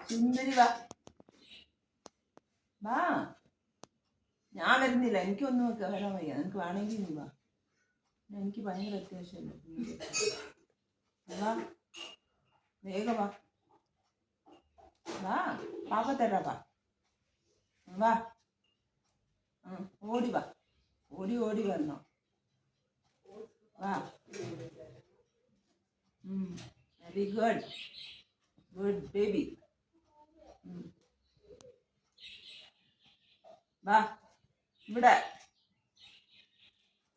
സുന്ദരി വാ വാ. ഞാൻ വരുന്നില്ല, എനിക്കൊന്നും വരാൻ വയ്യ. നിനക്ക് വേണമെങ്കിൽ നീ വാ. എനിക്ക് ഭയങ്കര അത്യാവശ്യമല്ലേ. വാ വേഗം വാ. വാ പാപ്പ തരാ. വാ വാ. ഓടി വാ. ഓടി ഓടി വരണോ. വാ. Very good. Good baby. വാ ഇവിടെ.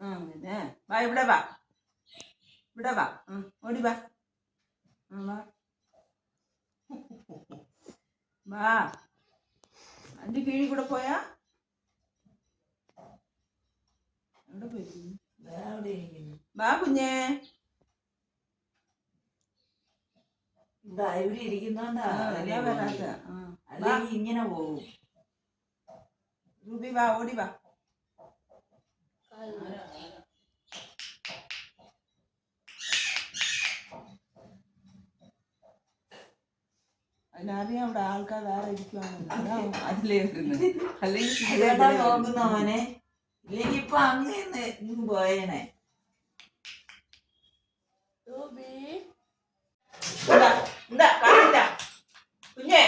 പിന്നെ വാ ഇവിടെ വാ. ഇവിടെ വാ. ഓടി വാ. വാ വാ. അതിന്റെ കീഴിൽ കൂടെ പോയാ എവിടെ പോയിരിക്കുന്നു? വാ കുഞ്ഞേ. ഇവിടെ ഇരിക്കുന്നോണ്ടാ വരാത്ത. അല്ലെങ്കിൽ ഇങ്ങനെ പോകും. റൂബി വാ. ഓടി വാ. അതിനറിയാം അവിടെ ആൾക്കാർ വേറെ ഇരിക്കുവാണെന്ന്. അതിലേ വരുന്നത്. അല്ലെങ്കിൽ നോക്കുന്നവനെ ഇല്ലെങ്കിൽ ഇപ്പൊ അങ്ങനെ പോയേനെ. കുഞ്ഞേ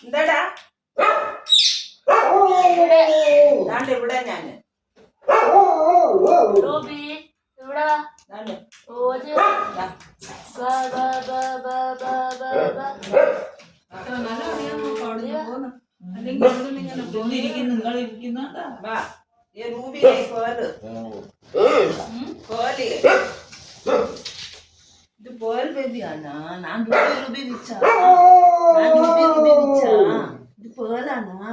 എന്താടാ? ഇവിടെ ഞാന് ഇത് പേൾ ബേബിയാണോ? ഞാൻ രൂപി വിച്ചാ. ഇത് പേളാണോ?